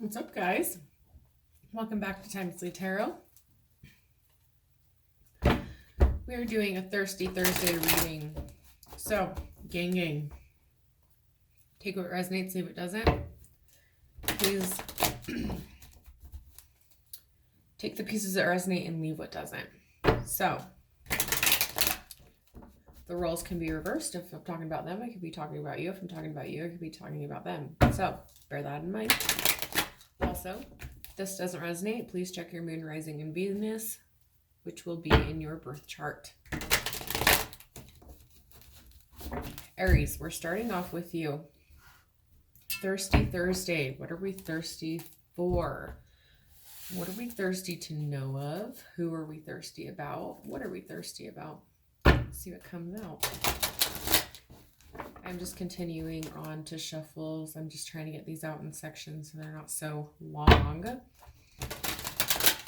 What's up, guys? Welcome back to Timelessly Tarot. We're doing a Thirsty Thursday reading. So, gang, take what resonates, leave what doesn't. Please take the pieces that resonate and leave what doesn't. So, the roles can be reversed. If I'm talking about them, I could be talking about you. If I'm talking about you, I could be talking about them. So, bear that in mind. Also, if this doesn't resonate, please check your moon, rising, and Venus, which will be in your birth chart. Aries, we're starting off with you. Thirsty Thursday. What are we thirsty for? What are we thirsty to know of? Who are we thirsty about? What are we thirsty about? Let's see what comes out. I'm just continuing on to shuffles. I'm just trying to get these out in sections so they're not so long. I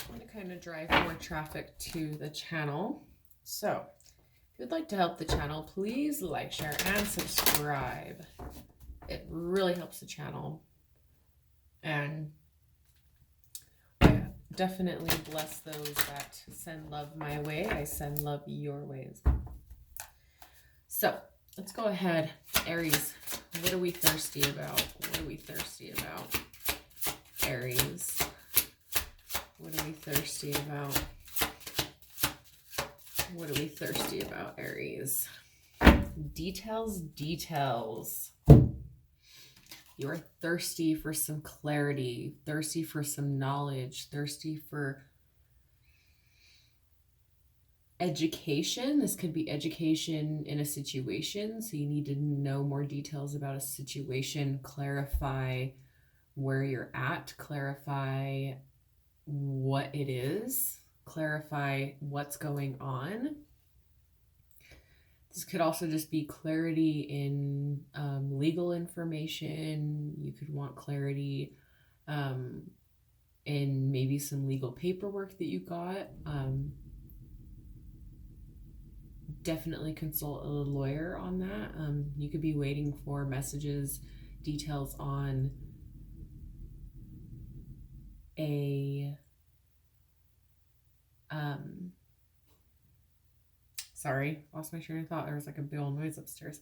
want to kind of drive more traffic to the channel. So, if you'd like to help the channel, please like, share, and subscribe. It really helps the channel. And I definitely bless those that send love my way. I send love your way as well. So, let's go ahead. Aries, what are we thirsty about? What are we thirsty about? Aries, what are we thirsty about? What are we thirsty about, Aries? Details. You're thirsty for some clarity, thirsty for some knowledge, thirsty for education. This could be education in a situation. So you need to know more details about a situation, clarify where you're at, clarify what it is, clarify what's going on. This could also just be clarity in legal information. You could want clarity in maybe some legal paperwork that you got. Definitely consult a lawyer on that. You could be waiting for messages, details on a sorry, lost my train of thought. There was like a big old noise upstairs.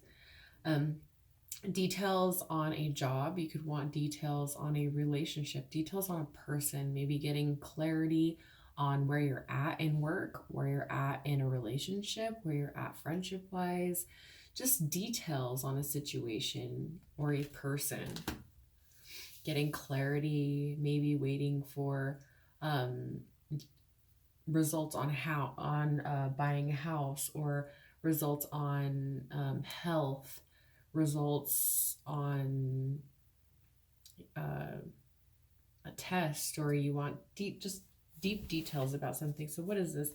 Details on a job. You could want details on a relationship, details on a person, maybe getting clarity on where you're at in work, where you're at in a relationship, where you're at friendship wise, just details on a situation or a person. Getting clarity, maybe waiting for results on buying a house, or results on health, results on a test, or you want deep details about something. So what is this?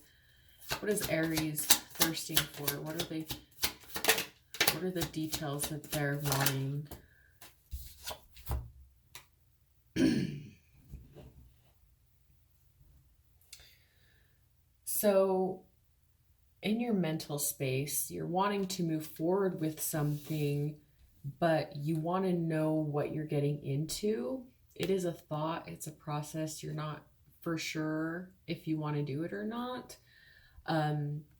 What is Aries thirsting for? What are the details that they're wanting? So in your mental space, you're wanting to move forward with something, but you want to know what you're getting into. It is a thought, it's a process. You're not for sure if you want to do it or not.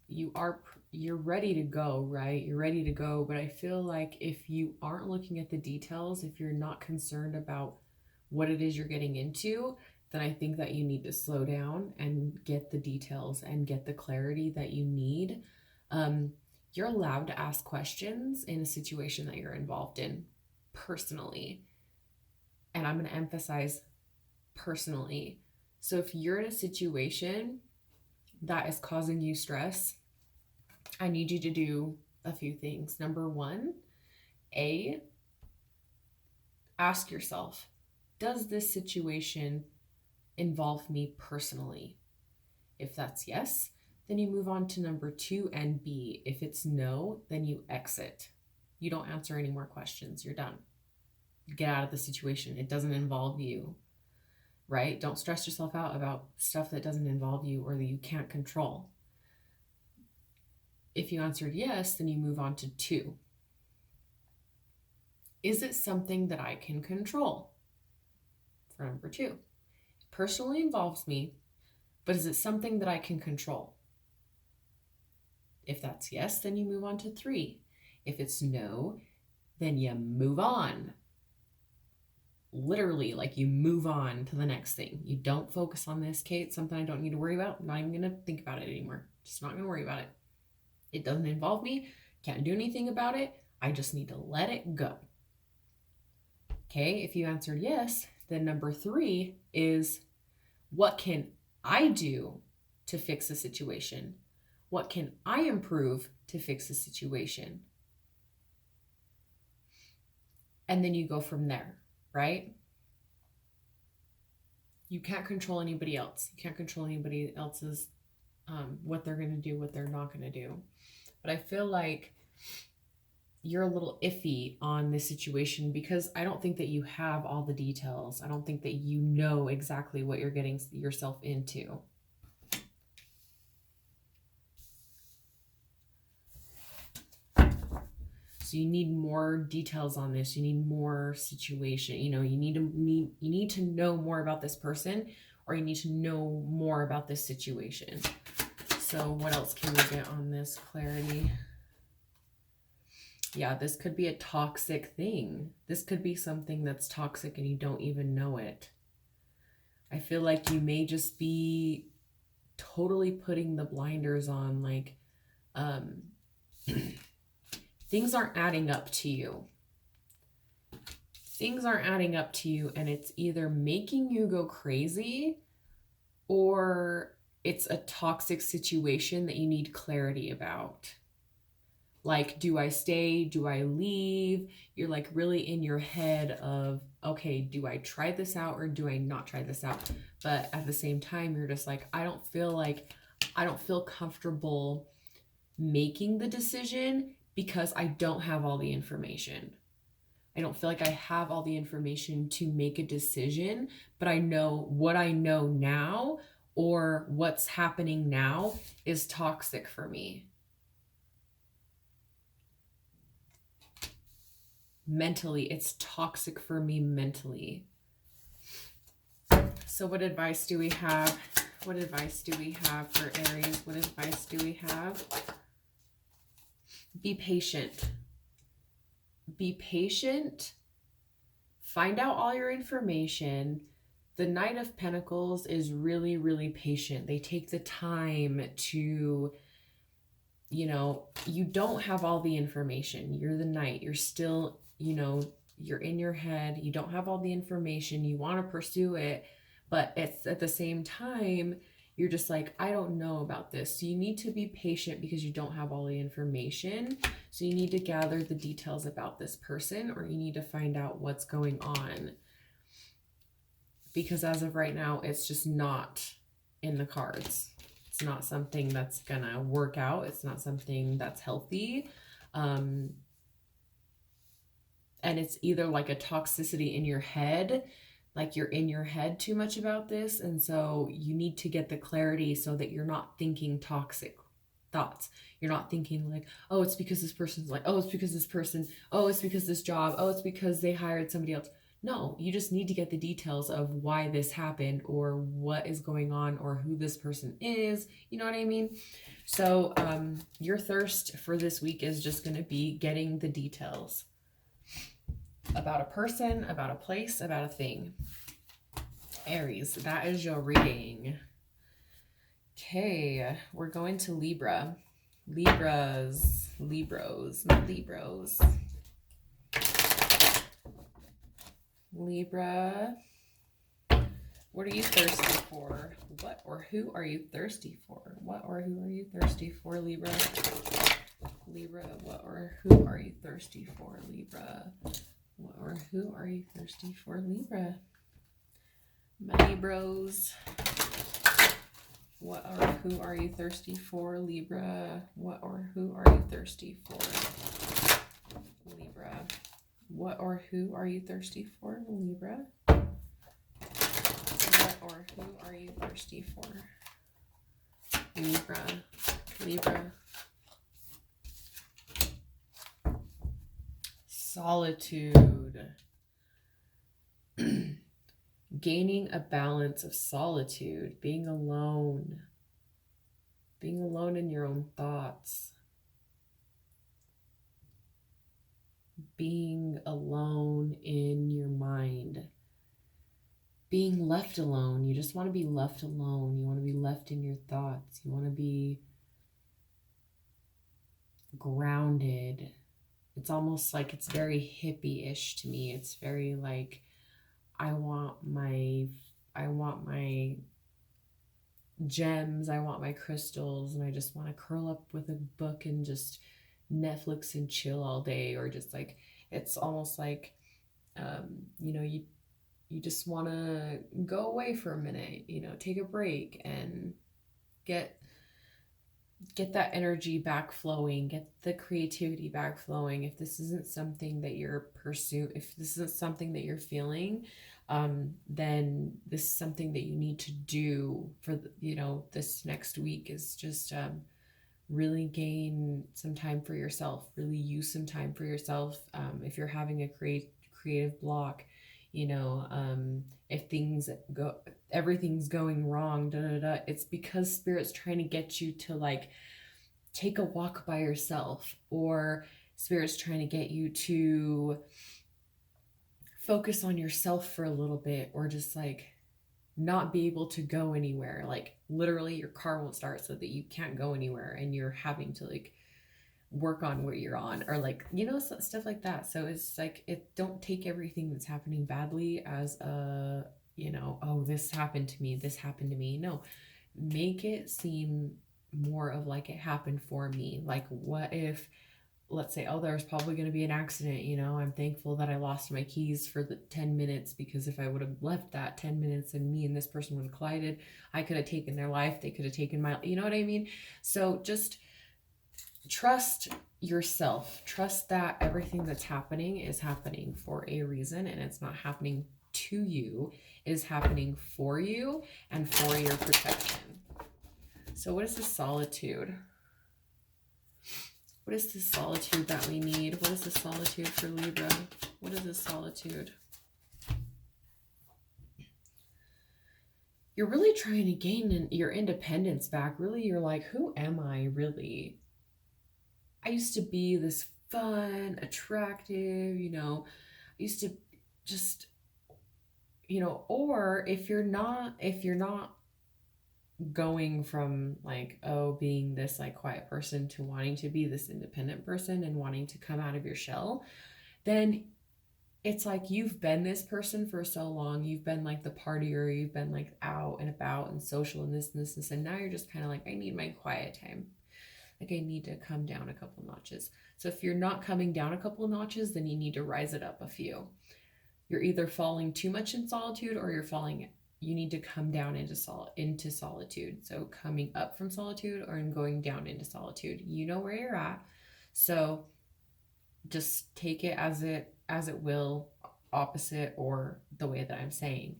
You're ready to go, right? You're ready to go, but I feel like if you aren't looking at the details, if you're not concerned about what it is you're getting into, then I think that you need to slow down and get the details and get the clarity that you need. You're allowed to ask questions in a situation that you're involved in personally. And I'm going to emphasize personally. So if you're in a situation that is causing you stress, I need you to do a few things. Number one, ask yourself, does this situation involve me personally? If that's yes, then you move on to number 2 and B. If it's no, then you exit. You don't answer any more questions. You're done. Get out of the situation. It doesn't involve you, right? Don't stress yourself out about stuff that doesn't involve you or that you can't control. If you answered yes, then you move on to 2. Is it something that I can control? for number 2. It personally involves me, but is it something that I can control? If that's yes, then you move on to 3. If it's no, then you move on. Literally, like you move on to the next thing. You don't focus on this, Kate. Something I don't need to worry about. I'm not even going to think about it anymore. Just not going to worry about it. It doesn't involve me. Can't do anything about it. I just need to let it go. Okay, if you answered yes, then number 3 is, what can I do to fix the situation? What can I improve to fix the situation? And then you go from there, right? You can't control anybody else. You can't control anybody else's what they're going to do, what they're not going to do. But I feel like you're a little iffy on this situation because I don't think that you have all the details. I don't think that you know exactly what you're getting yourself into. So you need more details on this. You need more situation. You know, you need to know more about this person, or you need to know more about this situation. So what else can we get on this clarity? Yeah, this could be a toxic thing. This could be something that's toxic and you don't even know it. I feel like you may just be totally putting the blinders on, like, things aren't adding up to you. Things aren't adding up to you, and it's either making you go crazy or it's a toxic situation that you need clarity about. Like, do I stay? Do I leave? You're like really in your head of, okay, do I try this out or do I not try this out? But at the same time, you're just like, I don't feel comfortable making the decision because I don't have all the information. I don't feel like I have all the information to make a decision, but I know what I know now, or what's happening now is toxic for me. Mentally, it's toxic for me mentally. So what advice do we have? What advice do we have for Aries? What advice do we have? Be patient. Be patient. Find out all your information. The Knight of Pentacles is really, really patient. They take the time to, you know, you don't have all the information. You're the Knight. You're still, you know, you're in your head. You don't have all the information. You want to pursue it, but it's at the same time, you're just like, I don't know about this. So you need to be patient because you don't have all the information. So you need to gather the details about this person, or you need to find out what's going on. Because as of right now, it's just not in the cards. It's not something that's gonna work out. It's not something that's healthy. And it's either like a toxicity in your head, like you're in your head too much about this. And so you need to get the clarity so that you're not thinking toxic thoughts. You're not thinking like, oh, it's because this person's like, oh, it's because this person, oh, it's because this job, oh, it's because they hired somebody else. No, you just need to get the details of why this happened, or what is going on, or who this person is. You know what I mean? So your thirst for this week is just going to be getting the details about a person, about a place, about a thing. Aries, that is your reading. Okay, we're going to Libra. Libras, not Libros. Libra, what are you thirsty for? What or who are you thirsty for? What or who are you thirsty for, Libra? Libra, what or who are you thirsty for, Libra? What or who are you thirsty for, Libra? My Libros. What or who are you thirsty for, Libra? What or who are you thirsty for, Libra? What or who are you thirsty for, Libra? What or who are you thirsty for, Libra? Libra. Solitude. gaining a balance of solitude, being alone in your own thoughts, being alone in your mind, being left alone. You just want to be left alone. You want to be left in your thoughts. You want to be grounded. It's almost like it's very hippie-ish to me. It's very like I want my gems, I want my crystals, and I just want to curl up with a book and just Netflix and chill all day, or just like it's almost like you just want to go away for a minute, take a break and get that energy back flowing, get the creativity back flowing. If this isn't something that you're pursuing, if this isn't something that you're feeling, then this is something that you need to do for this next week, is just really gain some time for yourself, really use some time for yourself. If you're having a creative block, if everything's going wrong, it's because Spirit's trying to get you to like take a walk by yourself, or Spirit's trying to get you to focus on yourself for a little bit, or just like not be able to go anywhere. Like literally your car won't start so that you can't go anywhere, and you're having to like work on what you're on, or like stuff like that. So it's like, don't take everything that's happening badly as a oh, this happened to me. No, make it seem more of like it happened for me. Like, what if, let's say, oh, there's probably going to be an accident, I'm thankful that I lost my keys for the 10 minutes, because if I would have left that 10 minutes and me and this person would have collided, I could have taken their life, they could have taken my, you know what I mean? So just trust yourself. Trust that everything that's happening is happening for a reason, and it's not happening to you. It is happening for you and for your protection. So what is the solitude? What is the solitude that we need? What is the solitude for Libra? What is the solitude? You're really trying to gain your independence back. Really, you're like, who am I really? I used to be this fun, attractive, I used to just, or if you're not going from like, oh, being this like quiet person to wanting to be this independent person and wanting to come out of your shell, then it's like you've been this person for so long. You've been like the partier, you've been like out and about and social and this, and now you're just kind of like, I need my quiet time. Like, I need to come down a couple notches. So if you're not coming down a couple notches, then you need to rise it up a few. You're either falling too much in solitude, or you need to come down into solitude. So coming up from solitude or going down into solitude. You know where you're at. So just take it as it will, opposite or the way that I'm saying.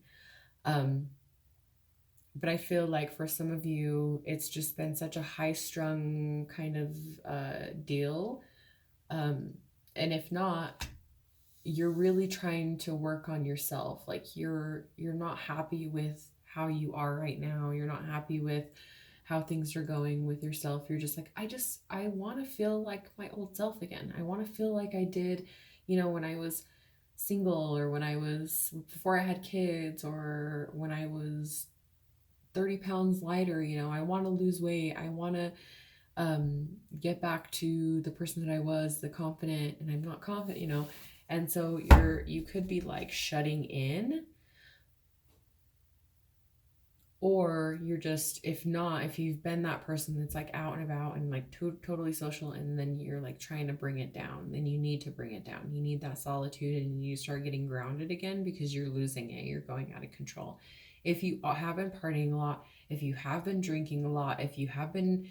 But I feel like for some of you, it's just been such a high-strung kind of deal. And if not, you're really trying to work on yourself. Like you're not happy with how you are right now. You're not happy with how things are going with yourself. You're just like, I want to feel like my old self again. I want to feel like I did, when I was single, or before I had kids, or when I was 30 pounds lighter. I want to lose weight. I want to get back to the person that I was, the confident, and I'm not confident, and so you could be like shutting in, or you're just, if you've been that person that's like out and about and like totally social, and then you're like trying to bring it down, then you need to bring it down. You need that solitude, and you start getting grounded again, because you're losing it. You're going out of control. If you have been partying a lot, if you have been drinking a lot, if you have been,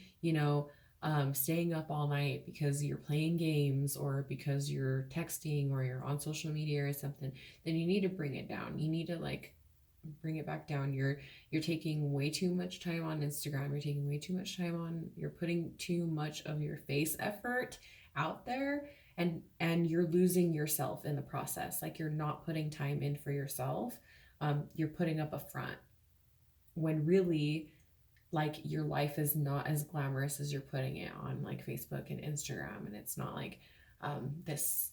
staying up all night because you're playing games, or because you're texting, or you're on social media or something, then you need to bring it down. You need to like bring it back down. You're taking way too much time on Instagram. You're taking way too much time on, you're putting too much of your face effort out there, and you're losing yourself in the process. Like, you're not putting time in for yourself. you're putting up a front, when really, like, your life is not as glamorous as you're putting it on like Facebook and Instagram. And it's not like this,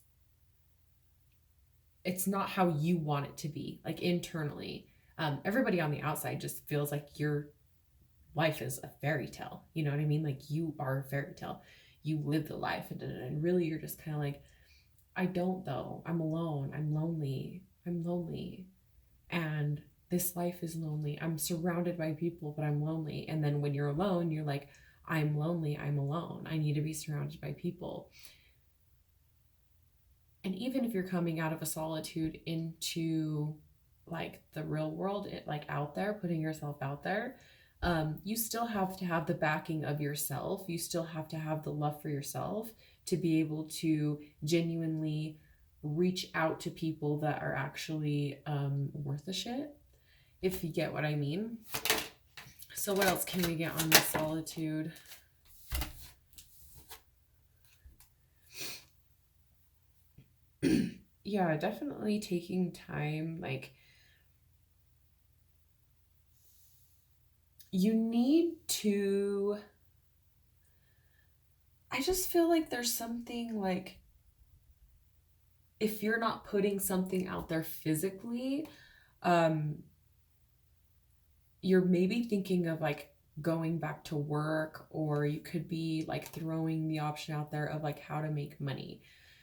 it's not how you want it to be, like internally. Everybody on the outside just feels like your life is a fairy tale. You know what I mean? Like, you are a fairy tale. You live the life, and really you're just kind of like, I don't though. I'm alone. I'm lonely. I'm lonely. And this life is lonely. I'm surrounded by people, but I'm lonely. And then when you're alone, you're like, I'm lonely. I'm alone. I need to be surrounded by people. And even if you're coming out of a solitude into like the real world, like out there, putting yourself out there, you still have to have the backing of yourself. You still have to have the love for yourself to be able to genuinely reach out to people that are actually worth the shit, if you get what I mean. So what else can we get on this solitude? Yeah, definitely taking time. Like, you need to, I just feel like there's something like, if you're not putting something out there physically, you're maybe thinking of like going back to work, or you could be like throwing the option out there of like how to make money.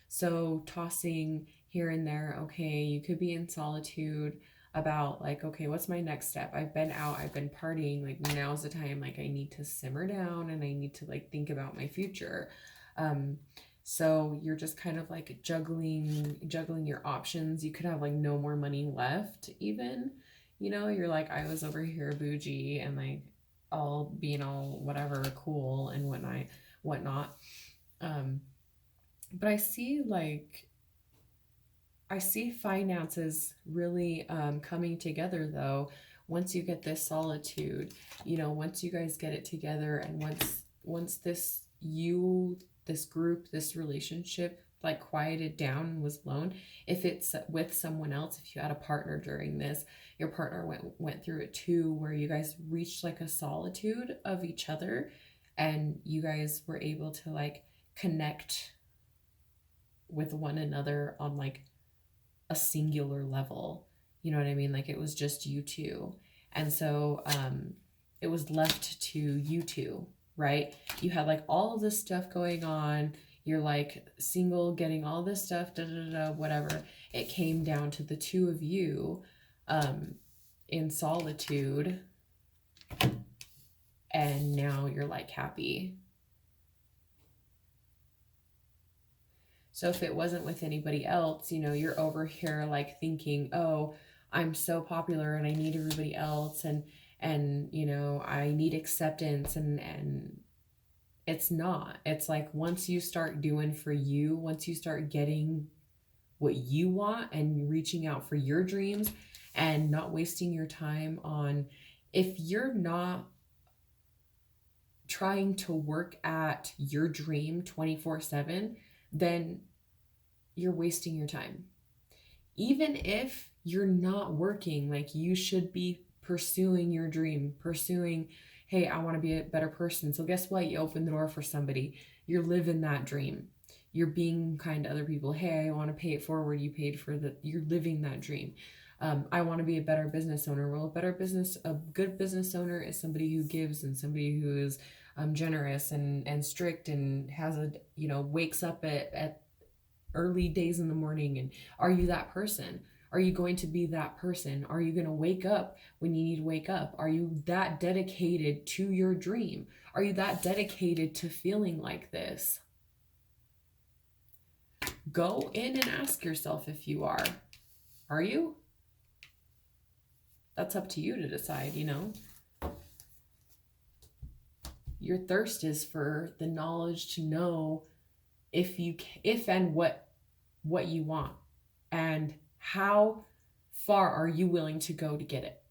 So tossing here and there, okay, you could be in solitude about like, okay, what's my next step? I've been out, I've been partying, like now's the time, like I need to simmer down and I need to like think about my future. So you're just kind of like juggling your options. You could have like no more money left even. You know, you're like, I was over here bougie and like all being all whatever cool and whatnot. But I see finances really coming together though, once you get this solitude, you know, once you guys get it together, and once this group, this relationship like quieted down and was alone, if it's with someone else, if you had a partner during this, your partner went through it too, where you guys reached like a solitude of each other and you guys were able to like connect with one another on like a singular level. You know what I mean? Like, it was just you two. And so it was left to you two, right? You had like all of this stuff going on. You're like single, getting all this stuff, whatever. It came down to the two of you in solitude. And now you're like happy. So if it wasn't with anybody else, you know, you're over here like thinking, oh, I'm so popular and I need everybody else, and you know, I need acceptance, and it's not. It's like, once you start doing for you, once you start getting what you want and reaching out for your dreams and not wasting your time on, if you're not trying to work at your dream 24/7, then you're wasting your time. Even if you're not working, like, you should be pursuing your dream, hey, I want to be a better person. So guess what? You open the door for somebody. You're living that dream. You're being kind to other people. Hey, I want to pay it forward. You paid for you're living that dream. I want to be a better business owner. Well, a good business owner is somebody who gives, and somebody who is generous and strict, and has wakes up at early days in the morning. And are you that person? Are you going to be that person? Are you going to wake up when you need to wake up? Are you that dedicated to your dream? Are you that dedicated to feeling like this? Go in and ask yourself if you are. Are you? That's up to you to decide, you know. Your thirst is for the knowledge to know if and what you want, and how far are you willing to go to get it.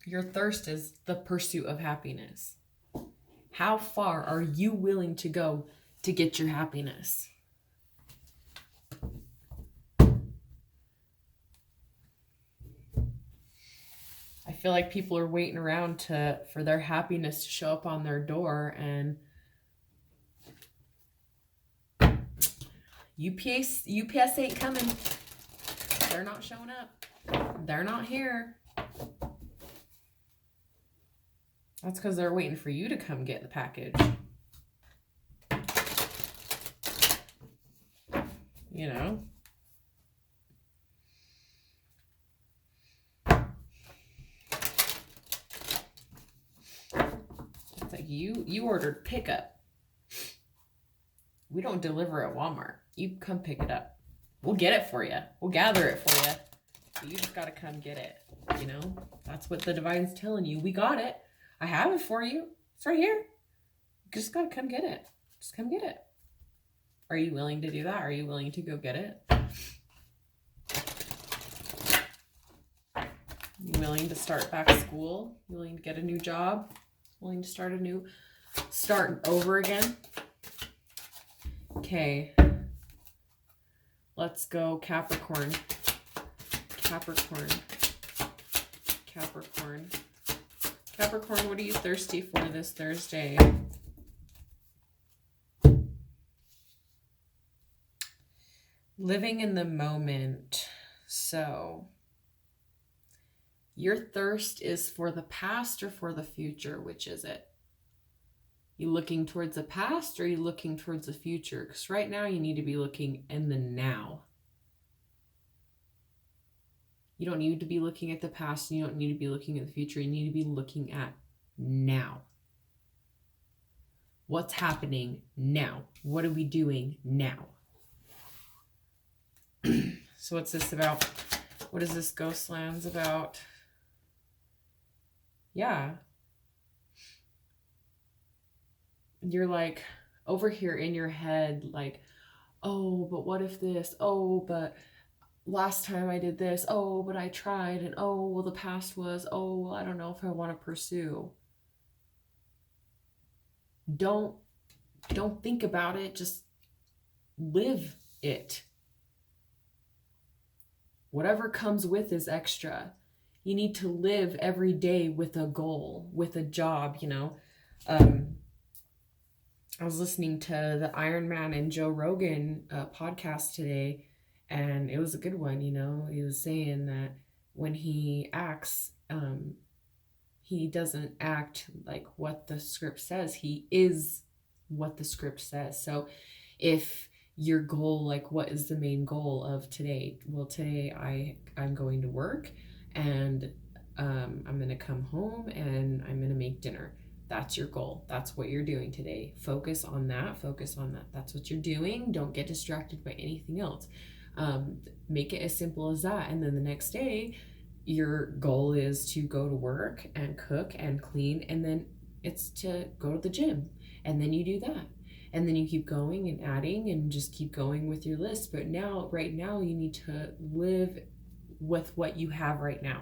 Your thirst is the pursuit of happiness. How far are you willing to go to get your happiness? feel like people are waiting around for their happiness to show up on their door, and UPS ain't coming. They're not showing up. They're not here. That's because they're waiting for you to come get the package. You know? It's like you ordered pickup. We don't deliver at Walmart. You come pick it up. We'll get it for you. We'll gather it for you. But you just got to come get it. You know? That's what the divine's telling you. We got it. I have it for you. It's right here. You just got to come get it. Just come get it. Are you willing to do that? Are you willing to go get it? You willing to start back school? You willing to get a new job? Willing to start over again? Okay. Let's go Capricorn. Capricorn. Capricorn. Capricorn, what are you thirsty for this Thursday? Living in the moment. So, your thirst is for the past or for the future? Which is it? You looking towards the past or are you looking towards the future? Because right now you need to be looking in the now. You don't need to be looking at the past and you don't need to be looking at the future. You need to be looking at now. What's happening now? What are we doing now? So what's this about? What is this Ghostlands about? Yeah. You're like over here in your head, like, oh, but what if this? Oh, but last time I did this. Oh, but I tried. And oh, well, the past was, oh, well, I don't know if I want to pursue. Don't think about it. Just live it. Whatever comes with is extra. You need to live every day with a goal, with a job, you know. I was listening to the Iron Man and Joe Rogan podcast today, and it was a good one, you know. He was saying that when he acts, he doesn't act like what the script says. He is what the script says. So if your goal, like what is the main goal of today? Well, today I'm going to work and I'm going to come home and I'm going to make dinner. That's your goal. That's what you're doing today. Focus on that. Focus on that. That's what you're doing. Don't get distracted by anything else. Make it as simple as that. And then the next day, your goal is to go to work and cook and clean. And then it's to go to the gym. And then you do that. And then you keep going and adding and just keep going with your list. But now, right now, you need to live with what you have right now.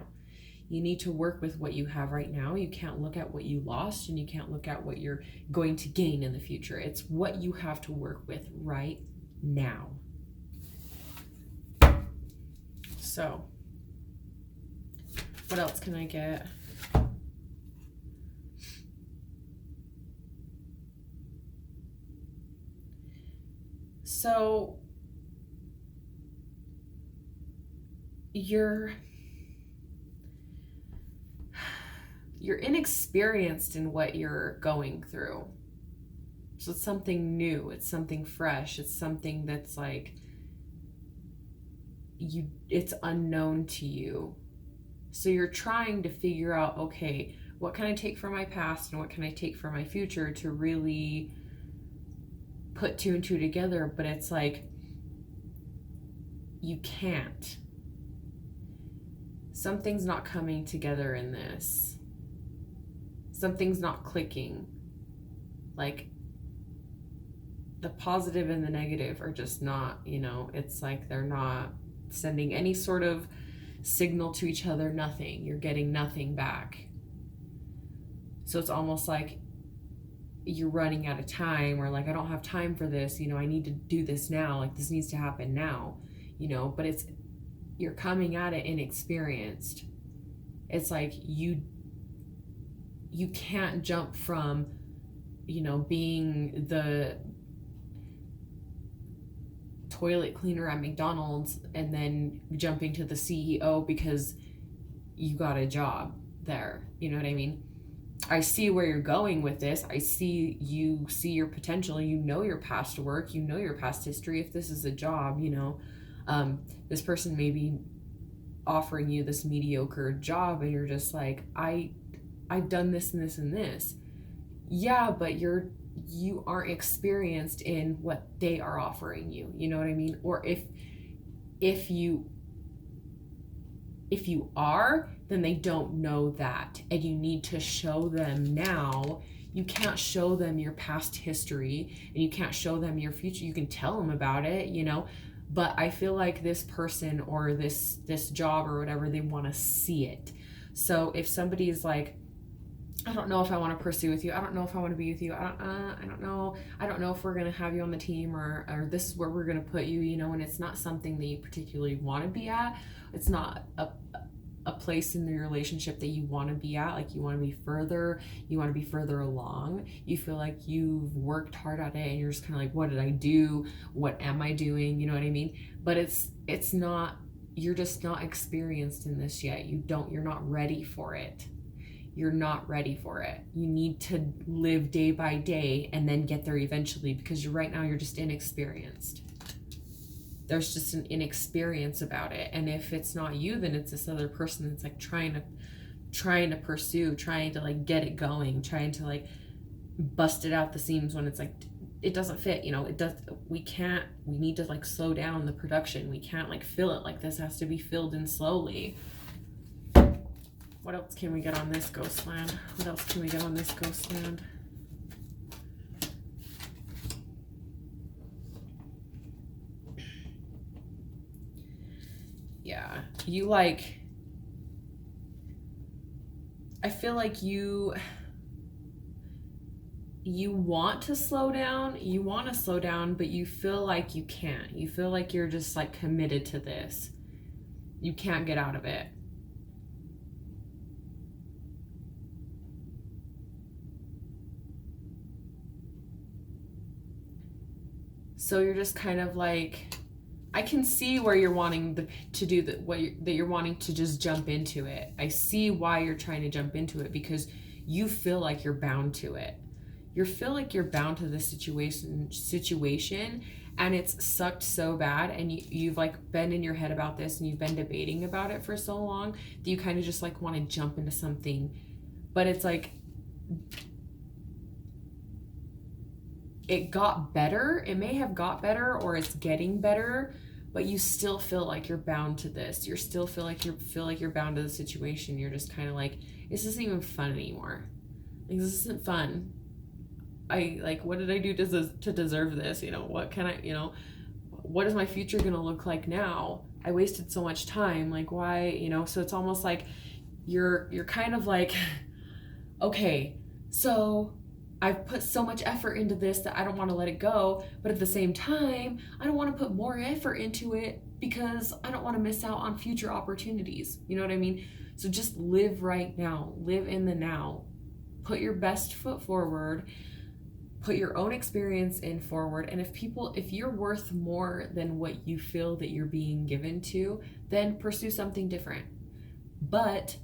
You need to work with what you have right now. You can't look at what you lost and you can't look at what you're going to gain in the future. It's what you have to work with right now. So, what else can I get? So, you're inexperienced in what you're going through. So it's something new, it's something fresh, it's something that's like it's unknown to you. So you're trying to figure out, okay, what can I take from my past and what can I take from my future to really put two and two together, but it's like you can't. Something's not coming together in this. Something's not clicking. Like the positive and the negative are just not, you know, it's like they're not sending any sort of signal to each other, nothing. You're getting nothing back. So it's almost like you're running out of time, or like, I don't have time for this, you know, I need to do this now, like this needs to happen now, you know, but you're coming at it inexperienced. It's like you can't jump from, you know, being the toilet cleaner at McDonald's and then jumping to the CEO because you got a job there. You know what I mean? I see where you're going with this. I see your potential. You know your past work. You know your past history. If this is a job, you know, this person may be offering you this mediocre job and you're just like, I've done this and this and this. Yeah, but you aren't experienced in what they are offering you. You know what I mean? Or if you are, then they don't know that, and you need to show them now. You can't show them your past history, and you can't show them your future. You can tell them about it, you know, but I feel like this person or this job or whatever, they want to see it. So if somebody is like, I don't know if I want to pursue with you. I don't know if I want to be with you. I don't know. I don't know if we're going to have you on the team or this is where we're going to put you, you know, and it's not something that you particularly want to be at. It's not a place in the relationship that you want to be at. Like you want to be further along. You feel like you've worked hard at it and you're just kind of like, what did I do? What am I doing? You know what I mean? But it's not, you're just not experienced in this yet. You're not ready for it. You're not ready for it. You need to live day by day and then get there eventually, because right now you're just inexperienced. There's just an inexperience about it. And if it's not you, then it's this other person that's like trying to pursue, trying to like get it going, trying to like bust it out the seams when it's like, it doesn't fit, you know, we need to like slow down the production. We can't like fill it like this. It has to be filled in slowly. What else can we get on this ghost land? Yeah, you like, I feel like you want to slow down, but you feel like you can't. You feel like you're just like committed to this. You can't get out of it. So you're just kind of like, I can see where you're wanting to do that you're wanting to just jump into it. I see why you're trying to jump into it, because you feel like you're bound to it. You feel like you're bound to this situation, and it's sucked so bad, and you've like been in your head about this, and you've been debating about it for so long that you kind of just like want to jump into something, but it's like, it got better. It may have got better, or it's getting better, but you still feel like you're bound to this. You still feel like you're bound to the situation. You're just kind of like, this isn't even fun anymore. Like, this isn't fun. What did I do to deserve this? You know, what can I, you know, what is my future going to look like now? I wasted so much time. Like, why, you know? So it's almost like you're kind of like, okay, so I've put so much effort into this that I don't want to let it go, but at the same time, I don't want to put more effort into it because I don't want to miss out on future opportunities. You know what I mean? So just live right now, live in the now, put your best foot forward, put your own experience in forward. And if you're worth more than what you feel that you're being given to, then pursue something different. But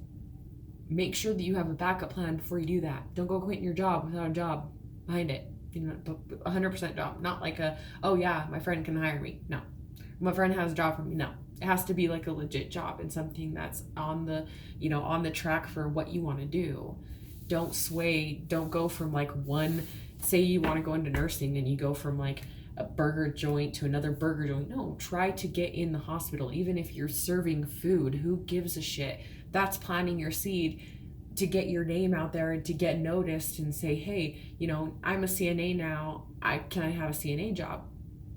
make sure that you have a backup plan before you do that. Don't go quitting your job without a job behind it. You know, 100% job. Not like oh yeah, my friend can hire me. No. My friend has a job for me. No. It has to be like a legit job and something that's on the track for what you want to do. Don't sway. Don't go from like say you want to go into nursing and you go from like a burger joint to another burger joint. No, try to get in the hospital. Even if you're serving food, who gives a shit? That's planting your seed to get your name out there and to get noticed and say, hey, you know, I'm a CNA now. Can I have a CNA job?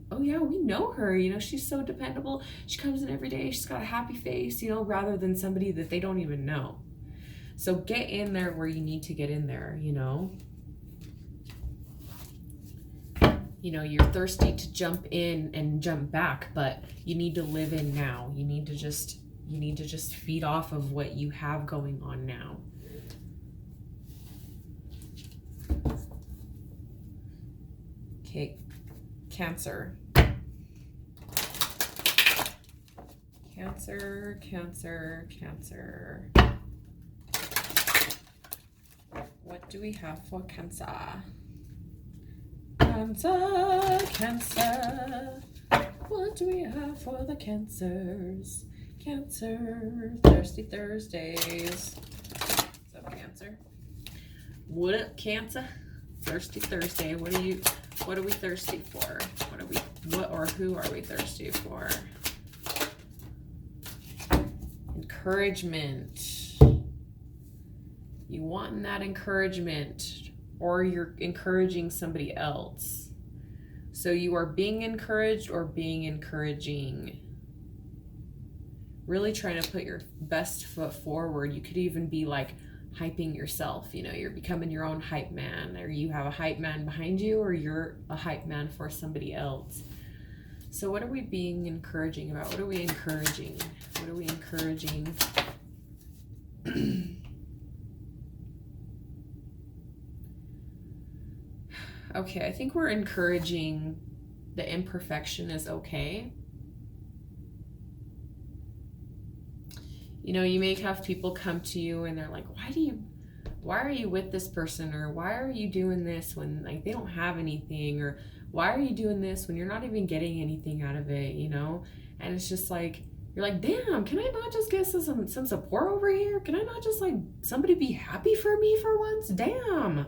Oh yeah, we know her. You know, she's so dependable. She comes in every day. She's got a happy face, you know, rather than somebody that they don't even know. So get in there where you need to get in there, you know. You know, you're thirsty to jump in and jump back, but you need to live in now. You need to just, You need to just feed off of what you have going on now. Okay, Cancer. Cancer, Cancer, Cancer. What do we have for Cancer? Cancer, Cancer. What do we have for the Cancers? Cancer, Thirsty Thursdays. What's up, Cancer? What up, Cancer? Thirsty Thursday. What are we thirsty for? What or who are we thirsty for? Encouragement. You want that encouragement, or you're encouraging somebody else. So you are being encouraged or being encouraging. Really trying to put your best foot forward. You could even be like hyping yourself. You know, you're becoming your own hype man, or you have a hype man behind you, or you're a hype man for somebody else. So what are we being encouraging about? What are we encouraging? What are we encouraging? Okay, I think we're encouraging the imperfection is okay. You know, you may have people come to you and they're like, why are you with this person? Or why are you doing this when like they don't have anything? Or why are you doing this when you're not even getting anything out of it, you know? And it's just like, you're like, damn, can I not just get some support over here? Can I not just like somebody be happy for me for once? Damn.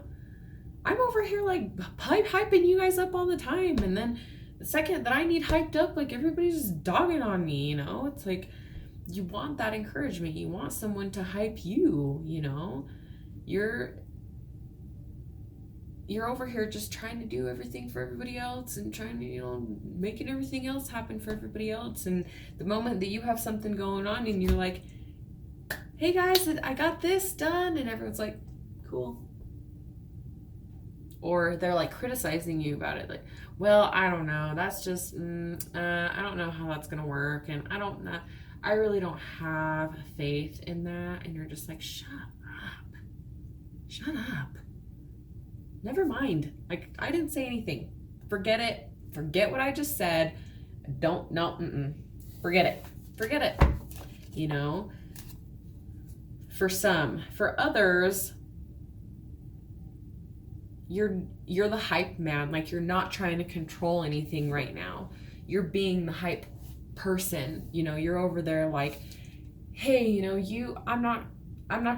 I'm over here like hyping you guys up all the time. And then the second that I need hyped up, like everybody's just dogging on me, you know? It's like, you want that encouragement. You want someone to hype you, you know? You're over here just trying to do everything for everybody else and trying to, you know, making everything else happen for everybody else. And the moment that you have something going on and you're like, hey guys, I got this done, and everyone's like, cool. Or they're like criticizing you about it, like, well, I don't know, that's just I don't know how that's gonna work, and I don't know, I really don't have faith in that. And you're just like, shut up, never mind, like I didn't say anything, forget it, forget what I just said, forget it, you know. For some, for others, you're the hype man. Like, you're not trying to control anything right now. You're being the hype person. You know, you're over there like, hey, you know, I'm not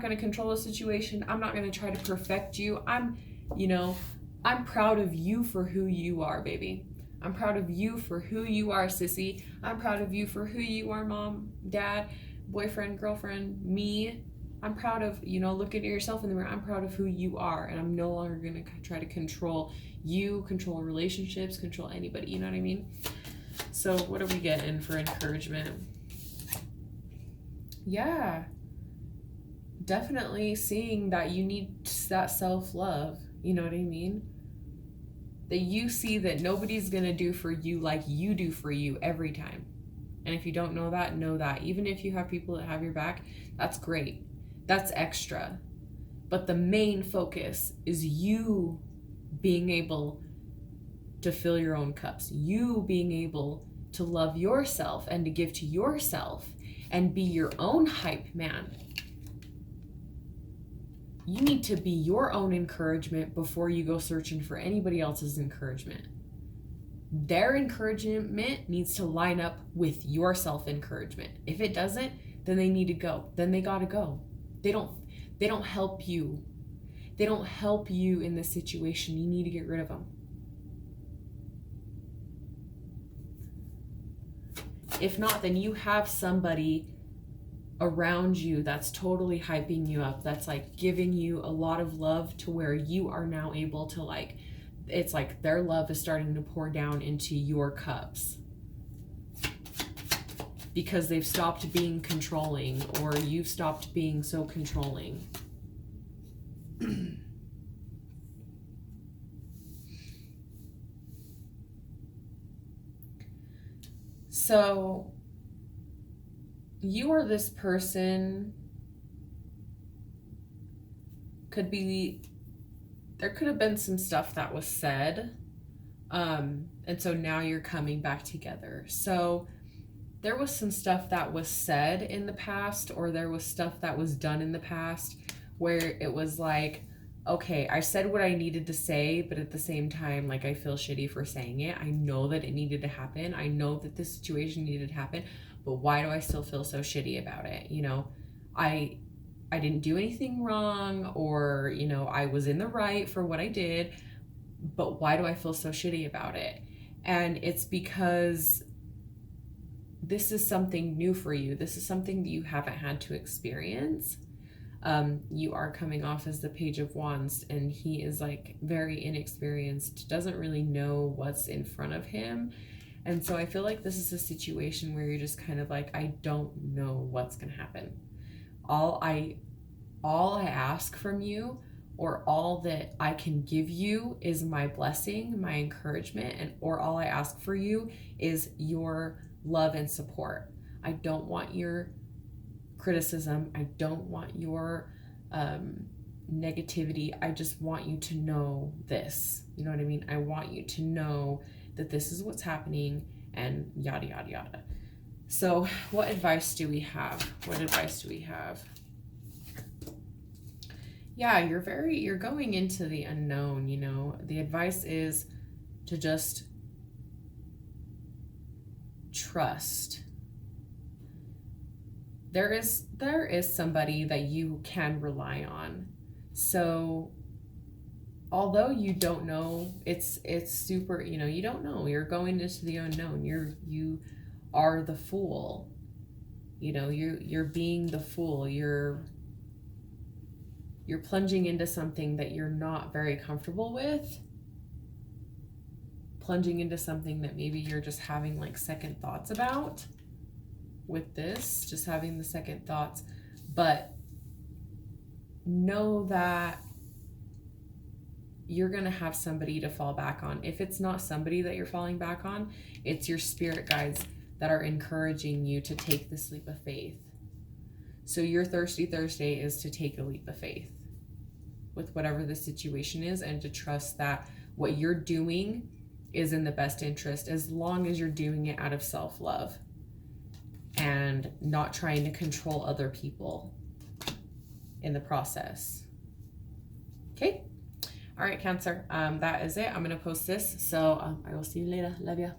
going to control the situation. I'm not going to try to perfect you. I'm proud of you for who you are, baby. I'm proud of you for who you are, sissy. I'm proud of you for who you are, mom, dad, boyfriend, girlfriend, me. I'm proud of, you know, looking at yourself in the mirror. I'm proud of who you are, and I'm no longer going to try to control you, control relationships, control anybody. You know what I mean? So what are we getting for encouragement? Yeah, definitely seeing that you need that self-love. You know what I mean? That you see that nobody's going to do for you like you do for you every time. And if you don't know that, know that. Even if you have people that have your back, that's great. That's extra. But the main focus is you being able to fill your own cups. You being able to love yourself and to give to yourself and be your own hype man. You need to be your own encouragement before you go searching for anybody else's encouragement. Their encouragement needs to line up with your self-encouragement. If it doesn't, then they need to go. Then they gotta go. They don't help you. They don't help you in this situation. You need to get rid of them. If not, then you have somebody around you that's totally hyping you up, that's like giving you a lot of love to where you are now able to like, it's like their love is starting to pour down into your cups because they've stopped being controlling, or you've stopped being so controlling. So you or this person there could have been some stuff that was said. And so now you're coming back together. So there was some stuff that was said in the past, or there was stuff that was done in the past where it was like, okay, I said what I needed to say, but at the same time, like, I feel shitty for saying it. I know that it needed to happen. I know that this situation needed to happen, but why do I still feel so shitty about it? You know, I didn't do anything wrong, or, you know, I was in the right for what I did, but why do I feel so shitty about it? And it's because this is something new for you. This is something that you haven't had to experience. You are coming off as the Page of Wands, and he is like very inexperienced, doesn't really know what's in front of him. And so I feel like this is a situation where you're just kind of like, I don't know what's going to happen. All I ask from you, or all that I can give you, is my blessing, my encouragement, and or all I ask for you is your love and support. I don't want your criticism. I don't want your negativity. I just want you to know this. You know what I mean? I want you to know that this is what's happening, and yada, yada, yada. So what advice do we have? What advice do we have? Yeah, you're going into the unknown, you know. The advice is to just trust. There is somebody that you can rely on. So although you don't know, it's super, you know, you don't know. You're going into the unknown. You are the fool. You know, you're being the fool. You're plunging into something that you're not very comfortable with. Plunging into something that maybe you're just having like second thoughts about. With this, just having the second thoughts. But know that you're going to have somebody to fall back on. If it's not somebody that you're falling back on, it's your spirit guides that are encouraging you to take this leap of faith. So your Thirsty Thursday is to take a leap of faith with whatever the situation is, and to trust that what you're doing is in the best interest, as long as you're doing it out of self-love and not trying to control other people in the process. Okay? All right, Cancer. That is it. I'm going to post this. So I will see you later. Love ya.